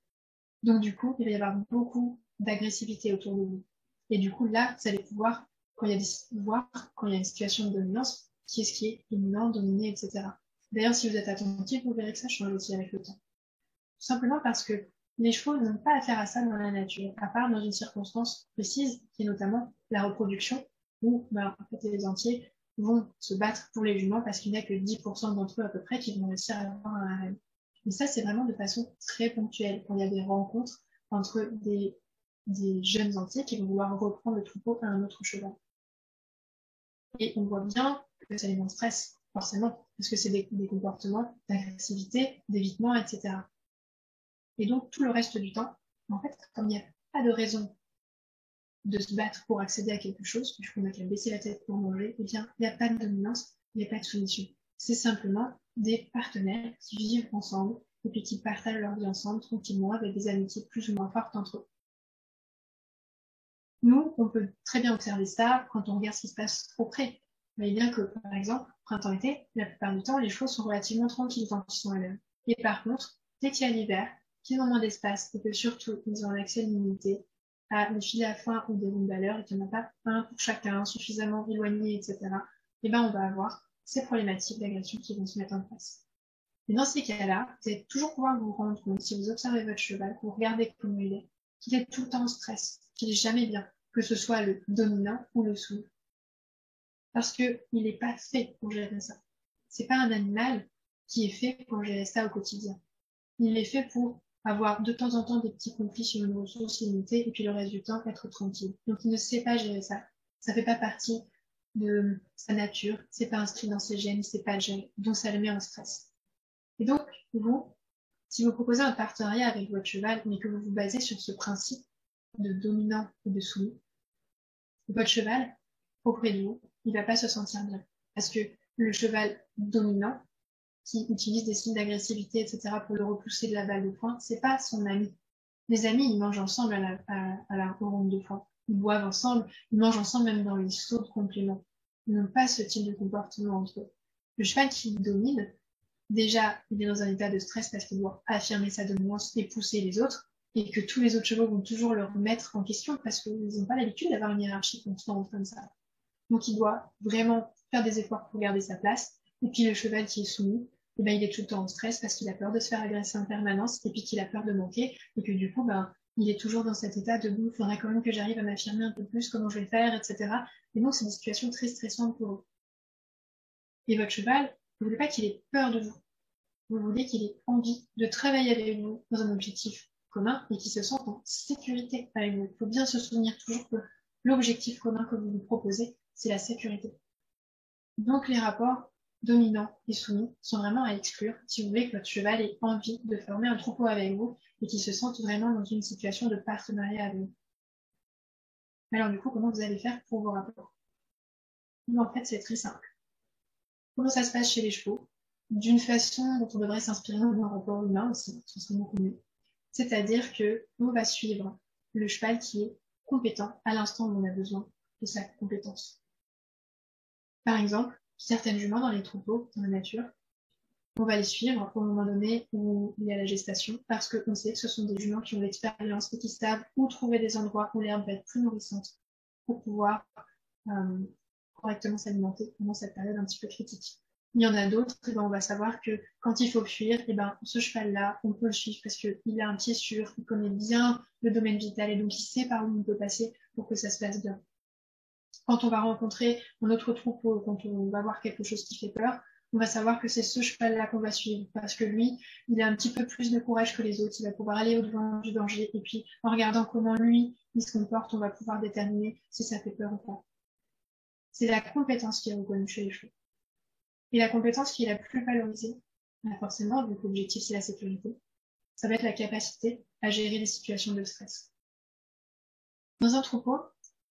Donc du coup, il va y avoir beaucoup d'agressivité autour de vous. Et du coup, là, vous allez pouvoir, quand il y a une situation de dominance, qui est ce qui est dominant, dominé, etc. D'ailleurs, si vous êtes attentif, vous verrez que ça change aussi avec le temps. Tout simplement parce que les chevaux n'ont pas affaire à ça dans la nature, à part dans une circonstance précise, qui est notamment la reproduction, où en fait, les entiers vont se battre pour les juments parce qu'il n'y a que 10% d'entre eux à peu près qui vont réussir à avoir un harem. Mais ça, c'est vraiment de façon très ponctuelle, quand il y a des rencontres entre des jeunes entiers qui vont vouloir reprendre le troupeau à un autre cheval. Et on voit bien que ça les met en stress, forcément, parce que c'est des comportements d'agressivité, d'évitement, etc. Et donc, tout le reste du temps, en fait, comme il n'y a pas de raison de se battre pour accéder à quelque chose, puisqu'on n'a qu'à baisser la tête pour manger, eh bien, il n'y a pas de dominance, il n'y a pas de soumission. C'est simplement des partenaires qui vivent ensemble et puis qui partagent leur vie ensemble tranquillement avec des amitiés plus ou moins fortes entre eux. Nous, on peut très bien observer ça quand on regarde ce qui se passe auprès. Vous voyez bien que, par exemple, printemps-été, la plupart du temps, les chevaux sont relativement tranquilles quand ils sont à l'heure. Et par contre, dès qu'il y a l'hiver, qu'ils ont moins d'espace et que surtout, ils ont un accès limité à des filets à foin ou des rondes à l'heure et qu'il n'y en a pas un pour chacun, suffisamment éloigné, etc., et ben, on va avoir ces problématiques d'agression qui vont se mettre en place. Et dans ces cas-là, vous allez toujours pouvoir vous rendre compte, si vous observez votre cheval, que vous regardez comment il est, qu'il est tout le temps en stress, qu'il est jamais bien, que ce soit le dominant ou le soumis. Parce que il n'est pas fait pour gérer ça. C'est pas un animal qui est fait pour gérer ça au quotidien. Il est fait pour avoir de temps en temps des petits conflits sur une ressource limitée et puis le reste du temps être tranquille. Donc il ne sait pas gérer ça. Ça fait pas partie de sa nature, c'est pas inscrit dans ses gènes, c'est pas le gène, donc ça le met en stress. Et donc, vous, si vous proposez un partenariat avec votre cheval, mais que vous vous basez sur ce principe de dominant et de soumis, votre cheval, auprès de vous, il va pas se sentir bien. Parce que le cheval dominant, qui utilise des signes d'agressivité, etc., pour le repousser de la balle de poing, c'est pas son ami. Les amis, ils mangent ensemble à la ronde de foin. Ils boivent ensemble, ils mangent ensemble même dans les sauts de complément. Ils n'ont pas ce type de comportement entre eux. Le cheval qui domine, déjà, il est dans un état de stress parce qu'il doit affirmer sa dominance et pousser les autres. et que tous les autres chevaux vont toujours le remettre en question parce qu'ils n'ont pas l'habitude d'avoir une hiérarchie constante comme ça. Donc il doit vraiment faire des efforts pour garder sa place. Et puis le cheval qui est soumis, eh ben, il est tout le temps en stress parce qu'il a peur de se faire agresser en permanence et puis qu'il a peur de manquer et que du coup, ben, il est toujours dans cet état de il faudrait quand même que j'arrive à m'affirmer un peu plus, comment je vais faire, etc. Et donc c'est des situations très stressantes pour eux. Et votre cheval, vous ne voulez pas qu'il ait peur de vous. Vous voulez qu'il ait envie de travailler avec vous dans un objectif commun et qu'il se sente en sécurité avec vous. Il faut bien se souvenir toujours que l'objectif commun que vous lui proposez, c'est la sécurité. Donc les rapports dominants et soumis sont vraiment à exclure si vous voulez que votre cheval ait envie de former un troupeau avec vous et qu'il se sente vraiment dans une situation de partenariat avec vous. Alors du coup, comment vous allez faire pour vos rapports? En fait, c'est très simple. Comment ça se passe chez les chevaux? D'une façon dont on devrait s'inspirer dans un rapport humain aussi, ce serait beaucoup mieux. C'est-à-dire que on va suivre le cheval qui est compétent à l'instant où on a besoin de sa compétence. Par exemple, certaines juments dans les troupeaux, dans la nature, on va les suivre au moment donné où il y a la gestation parce qu'on sait que ce sont des juments qui ont l'expérience et qui savent où trouver des endroits où l'herbe va être plus nourrissante pour pouvoir correctement s'alimenter pendant cette période un petit peu critique. Il y en a d'autres, et ben on va savoir que quand il faut fuir, et ben ce cheval-là, on peut le suivre parce qu'il a un pied sûr, il connaît bien le domaine vital et donc il sait par où on peut passer pour que ça se passe bien. Quand on va rencontrer un autre troupeau, quand on va voir quelque chose qui fait peur, on va savoir que c'est ce cheval-là qu'on va suivre parce que lui, il a un petit peu plus de courage que les autres, il va pouvoir aller au-devant du danger et puis en regardant comment lui, il se comporte, on va pouvoir déterminer si ça fait peur ou pas. C'est la compétence qui est reconnue chez les chevaux. Et la compétence qui est la plus valorisée, forcément, vu que l'objectif c'est la sécurité, ça va être la capacité à gérer les situations de stress. Dans un troupeau,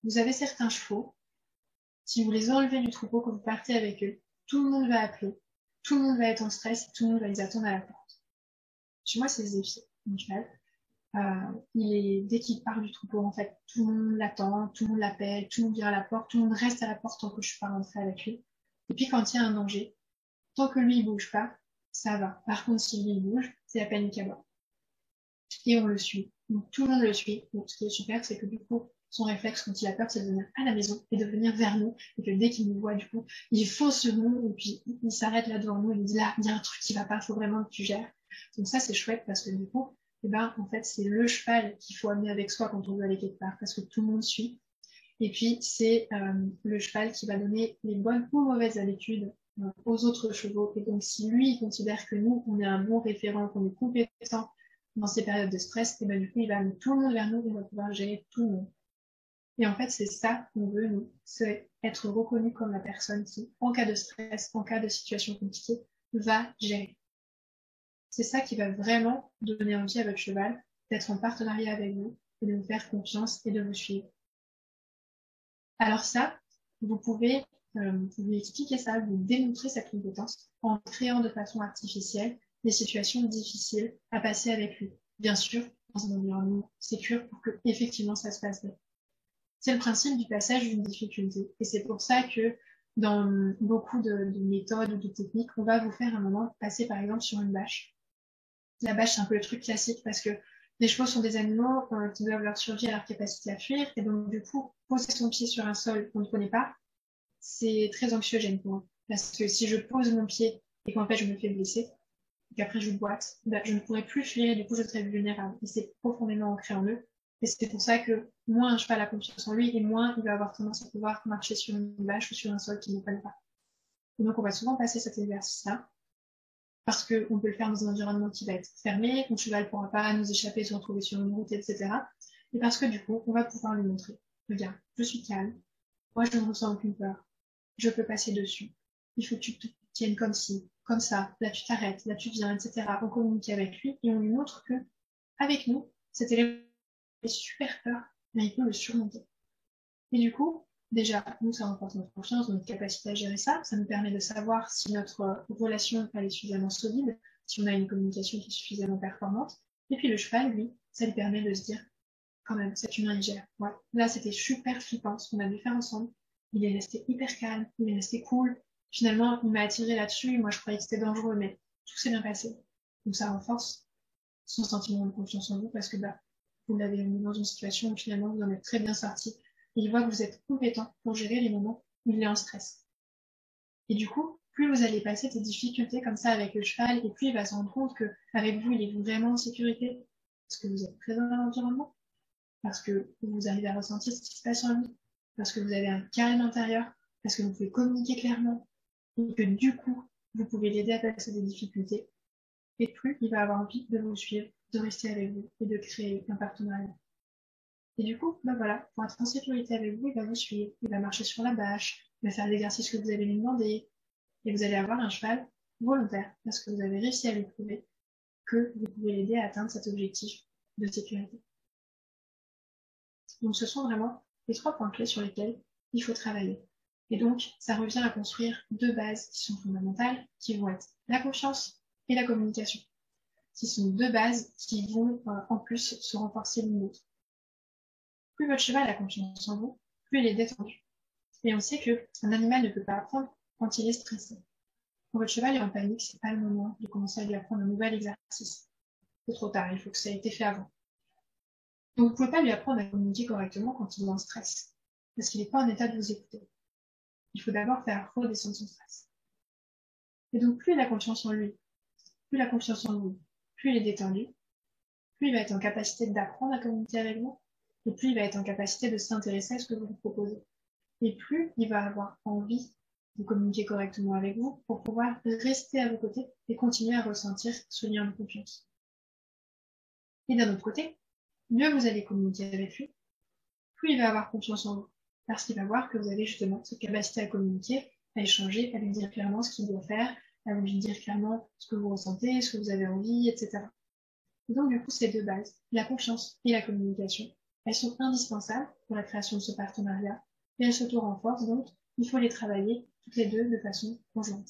vous avez certains chevaux, si vous les enlevez du troupeau quand vous partez avec eux, tout le monde va appeler, tout le monde va être en stress et tout le monde va les attendre à la porte. Chez moi, c'est Zéphyr, mon cheval. Dès qu'il part du troupeau, en fait, tout le monde l'attend, tout le monde l'appelle, tout le monde vient à la porte, tout le monde reste à la porte tant que je suis pas rentrée avec lui. Et puis quand il y a un danger, tant que lui, il bouge pas, ça va. Par contre, si lui, il bouge, c'est la panique à bord. Et on le suit. Donc, tout le monde le suit. Donc, ce qui est super, c'est que du coup, son réflexe, quand il a peur, c'est de venir à la maison et de venir vers nous. Et que dès qu'il nous voit, du coup, il fonce sur nous et puis il s'arrête là devant nous et il dit là, il y a un truc qui va pas, il faut vraiment que tu gères. Donc, ça, c'est chouette parce que du coup, eh ben, en fait, c'est le cheval qu'il faut amener avec soi quand on veut aller quelque part parce que tout le monde suit. Et puis, c'est le cheval qui va donner les bonnes ou mauvaises habitudes aux autres chevaux. Et donc, si lui, il considère que nous, on est un bon référent, qu'on est compétent dans ces périodes de stress, et ben du coup, il va amener tout le monde vers nous et on va pouvoir gérer tout le monde. Et en fait, c'est ça qu'on veut, nous, c'est être reconnu comme la personne qui, en cas de stress, en cas de situation compliquée, va gérer. C'est ça qui va vraiment donner envie à votre cheval d'être en partenariat avec vous et de vous faire confiance et de vous suivre. Alors ça, vous pouvez lui expliquer ça, vous démontrer cette compétence en créant de façon artificielle des situations difficiles à passer avec lui. Bien sûr, dans un environnement sécure pour que effectivement ça se passe bien. C'est le principe du passage d'une difficulté. Et c'est pour ça que dans beaucoup de méthodes ou de techniques, on va vous faire un moment passer par exemple sur une bâche. La bâche, c'est un peu le truc classique parce que les chevaux sont des animaux qui doivent leur survie à leur capacité à fuir. Et donc, du coup, poser son pied sur un sol qu'on ne connaît pas, c'est très anxiogène pour eux. Parce que si je pose mon pied et qu'en fait je me fais blesser, et qu'après je boite, bah, je ne pourrai plus fuir et du coup je serai vulnérable. Et c'est profondément ancré en eux. Et c'est pour ça que moins un cheval a confiance en lui et moins il va avoir tendance à pouvoir marcher sur une bâche ou sur un sol qu'il ne connaît pas. Et donc on va souvent passer cet exercice-là parce qu'on peut le faire dans un environnement qui va être fermé, où le cheval ne pourra pas nous échapper, se retrouver sur une route, etc. Et parce que du coup, on va pouvoir lui montrer, regarde, je suis calme, moi je ne ressens aucune peur, je peux passer dessus, il faut que tu te tiennes comme ci, comme ça, là tu t'arrêtes, là tu viens, etc. On communique avec lui et on lui montre que, avec nous, cet élément est super peur, mais il peut le surmonter. Et du coup, déjà, nous, ça renforce notre confiance, notre capacité à gérer ça. Ça nous permet de savoir si notre relation elle est suffisamment solide, si on a une communication qui est suffisamment performante. Et puis le cheval, lui, ça lui permet de se dire, quand même, cet humain, il gère. Ouais. Là, c'était super flippant ce qu'on a dû faire ensemble. Il est resté hyper calme, il est resté cool. Finalement, il m'a attiré là-dessus. Moi, je croyais que c'était dangereux, mais tout s'est bien passé. Donc ça renforce son sentiment de confiance en vous parce que bah, vous l'avez mis dans une situation où finalement vous en êtes très bien sorti, et il voit que vous êtes compétent pour gérer les moments où il est en stress. Et du coup, plus vous allez passer des difficultés comme ça avec le cheval, et plus il va se rendre compte qu'avec vous, il est vraiment en sécurité, parce que vous êtes présent dans l'environnement, parce que vous arrivez à ressentir ce qui se passe en lui, parce que vous avez un calme intérieur, parce que vous pouvez communiquer clairement, et que du coup, vous pouvez l'aider à passer des difficultés, et plus il va avoir envie de vous suivre, de rester avec vous, et de créer un partenariat. Et du coup, ben voilà, pour être en sécurité avec vous, il va vous suivre, il va marcher sur la bâche, il va faire l'exercice que vous allez lui demander, et vous allez avoir un cheval volontaire, parce que vous avez réussi à lui prouver que vous pouvez l'aider à atteindre cet objectif de sécurité. Donc ce sont vraiment les 3 points clés sur lesquels il faut travailler. Et donc, ça revient à construire 2 bases qui sont fondamentales, qui vont être la confiance et la communication, qui sont 2 bases qui vont en plus se renforcer l'une l'autre. Plus votre cheval a confiance en vous, plus il est détendu. Et on sait qu'un animal ne peut pas apprendre quand il est stressé. Quand votre cheval est en panique, c'est pas le moment de commencer à lui apprendre un nouvel exercice. C'est trop tard, il faut que ça ait été fait avant. Donc vous pouvez pas lui apprendre à communiquer correctement quand il est en stress, parce qu'il n'est pas en état de vous écouter. Il faut d'abord faire redescendre son stress. Et donc plus il a confiance en lui, plus il a confiance en vous, plus il est détendu, plus il va être en capacité d'apprendre à communiquer avec vous, et plus il va être en capacité de s'intéresser à ce que vous lui proposez. Et plus il va avoir envie de communiquer correctement avec vous pour pouvoir rester à vos côtés et continuer à ressentir ce lien de confiance. Et d'un autre côté, mieux vous allez communiquer avec lui, plus il va avoir confiance en vous, parce qu'il va voir que vous avez justement cette capacité à communiquer, à échanger, à lui dire clairement ce qu'il doit faire, à lui dire clairement ce que vous ressentez, ce que vous avez envie, etc. Et donc du coup, ces 2 bases, la confiance et la communication, elles sont indispensables pour la création de ce partenariat, et elles s'auto-renforcent, donc il faut les travailler toutes les 2 de façon conjointe.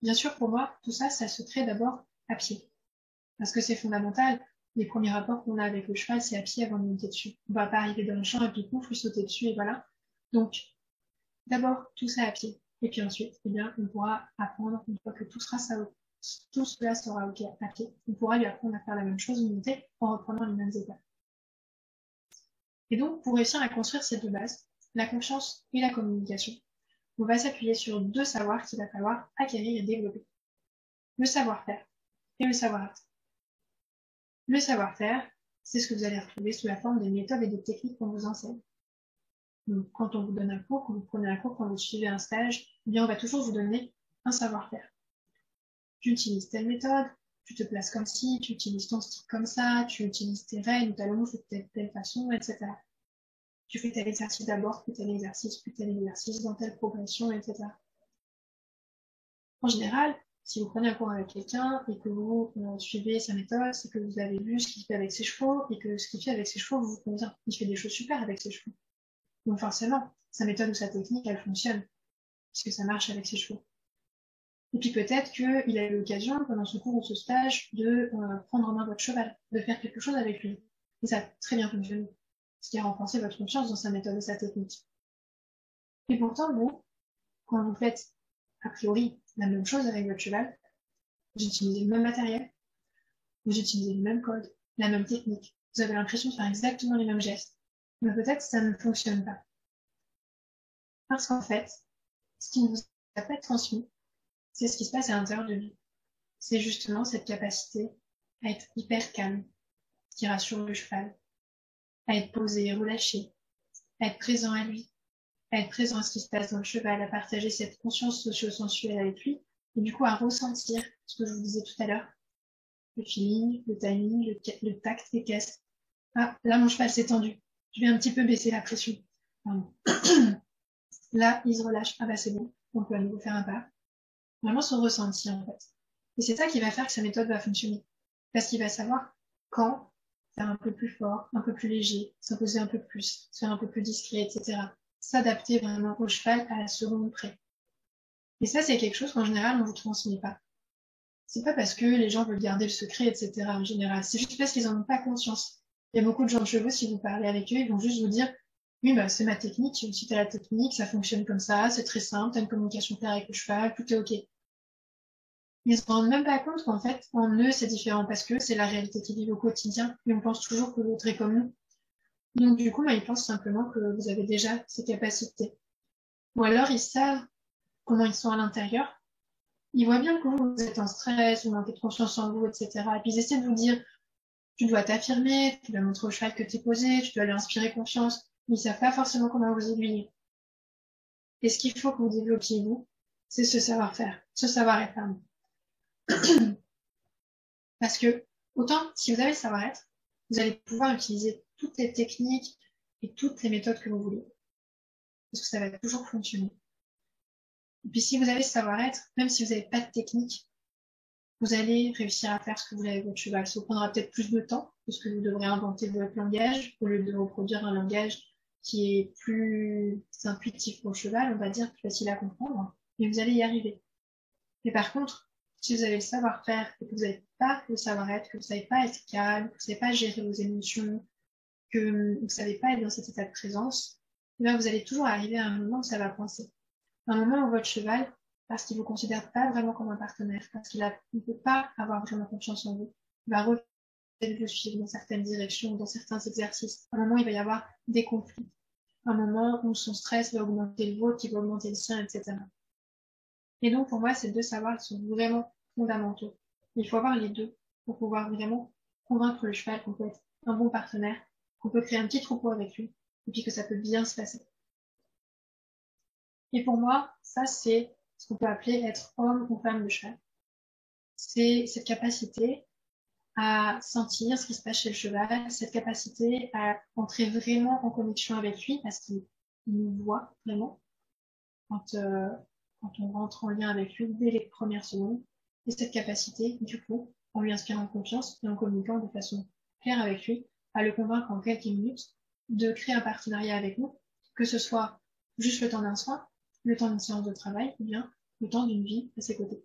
Bien sûr, pour moi, tout ça, ça se crée d'abord à pied, parce que c'est fondamental. Les premiers rapports qu'on a avec le cheval, c'est à pied avant de monter dessus. On va pas arriver dans le champ et puis pouf, lui sauter dessus et voilà. Donc, d'abord, tout ça à pied. Et puis ensuite, eh bien, on pourra apprendre, une fois que tout cela sera OK à pied, on pourra lui apprendre à faire la même chose, monter, en reprenant les mêmes étapes. Et donc, pour réussir à construire ces 2 bases, la confiance et la communication, on va s'appuyer sur 2 savoirs qu'il va falloir acquérir et développer. Le savoir-faire et le savoir-être. Le savoir-faire, c'est ce que vous allez retrouver sous la forme des méthodes et des techniques qu'on vous enseigne. Donc, quand on vous donne un cours, quand vous prenez un cours, quand vous suivez un stage, eh bien, on va toujours vous donner un savoir-faire. Tu utilises telle méthode, tu te places comme ci, tu utilises ton stick comme ça, tu utilises tes rênes ou ta longe de telle façon, etc. Tu fais tel exercice d'abord, puis tel exercice, dans telle progression, etc. En général, si vous prenez un cours avec quelqu'un et que vous suivez sa méthode, c'est que vous avez vu ce qu'il fait avec ses chevaux et que ce qu'il fait avec ses chevaux vous convient. Il fait des choses super avec ses chevaux. Donc forcément, sa méthode ou sa technique, elle fonctionne, puisque ça marche avec ses chevaux. Et puis peut-être qu'il a eu l'occasion, pendant ce cours ou ce stage, de prendre en main votre cheval, de faire quelque chose avec lui. Et ça a très bien fonctionné, ce qui a renforcé votre confiance dans sa méthode et sa technique. Et pourtant, vous, quand vous faites a priori la même chose avec votre cheval, vous utilisez le même matériel, vous utilisez le même code, la même technique, vous avez l'impression de faire exactement les mêmes gestes, mais peut-être ça ne fonctionne pas. Parce qu'en fait, ce qui ne vous a pas transmis, c'est ce qui se passe à l'intérieur de lui. C'est justement cette capacité à être hyper calme, qui rassure le cheval, à être posé, relâché, à être présent à lui, à être présent à ce qui se passe dans le cheval, à partager cette conscience socio-sensuelle avec lui, et du coup à ressentir ce que je vous disais tout à l'heure, le feeling, le timing, le tact, les caisses. Ah, là mon cheval s'est tendu, je vais un petit peu baisser la pression. Là, il se relâche, ah bah c'est bon, on peut à nouveau faire un pas. Vraiment son ressenti en fait. Et c'est ça qui va faire que sa méthode va fonctionner. Parce qu'il va savoir quand faire un peu plus fort, un peu plus léger, s'imposer un peu plus, se faire un peu plus discret, etc. S'adapter vraiment au cheval à la seconde près. Et ça, c'est quelque chose qu'en général, on ne vous transmet pas. C'est pas parce que les gens veulent garder le secret, etc. en général. C'est juste parce qu'ils n'en ont pas conscience. Il y a beaucoup de gens de chevaux, si vous parlez avec eux, ils vont juste vous dire oui, bah, c'est ma technique, si t'as la technique, ça fonctionne comme ça, c'est très simple, t'as une communication claire avec le cheval, tout est OK. Ils se rendent même pas compte qu'en fait, en eux, c'est différent parce que c'est la réalité qu'ils vivent au quotidien et on pense toujours que l'autre est comme nous. Donc, du coup, bah, ils pensent simplement que vous avez déjà ces capacités. Ou alors, ils savent comment ils sont à l'intérieur. Ils voient bien que vous êtes en stress, vous manquez de confiance en vous, etc. Et puis, ils essaient de vous dire, tu dois t'affirmer, tu dois montrer au cheval que t'es posé, tu dois lui inspirer confiance. Mais ils savent pas forcément comment vous aiguiller. Et ce qu'il faut que vous développiez, vous, c'est ce savoir-faire, ce savoir-être. Parce que, autant, si vous avez le savoir-être, vous allez pouvoir utiliser toutes les techniques et toutes les méthodes que vous voulez. Parce que ça va toujours fonctionner. Et puis, si vous avez le savoir-être, même si vous n'avez pas de technique, vous allez réussir à faire ce que vous voulez avec votre cheval. Ça vous prendra peut-être plus de temps, parce que vous devrez inventer votre langage, au lieu de reproduire un langage qui est plus intuitif pour le cheval, on va dire, plus facile à comprendre. Mais vous allez y arriver. Mais par contre, si vous avez le savoir-faire et que vous n'avez pas le savoir-être, que vous ne savez pas être calme, que vous ne savez pas gérer vos émotions, que vous ne savez pas être dans cet état de présence, eh bien vous allez toujours arriver à un moment où ça va coincer. Un moment où votre cheval, parce qu'il ne vous considère pas vraiment comme un partenaire, parce qu'il ne peut pas avoir vraiment confiance en vous, il va refuser de vous suivre dans certaines directions, dans certains exercices. À un moment, il va y avoir des conflits. Un moment où son stress va augmenter le vôtre, qui va augmenter le sien, etc. Et donc, pour moi, ces deux savoirs sont vraiment fondamentaux. Il faut avoir les deux pour pouvoir vraiment convaincre le cheval qu'on peut être un bon partenaire, qu'on peut créer un petit troupeau avec lui, et puis que ça peut bien se passer. Et pour moi, ça, c'est ce qu'on peut appeler être homme ou femme de cheval. C'est cette capacité à sentir ce qui se passe chez le cheval, cette capacité à entrer vraiment en connexion avec lui, parce qu'il nous voit vraiment quand, euh, quand on rentre en lien avec lui dès les premières secondes. Et cette capacité, du coup, en lui inspirant confiance et en communiquant de façon claire avec lui, à le convaincre en quelques minutes de créer un partenariat avec nous, que ce soit juste le temps d'un soin, le temps d'une séance de travail, ou bien le temps d'une vie à ses côtés.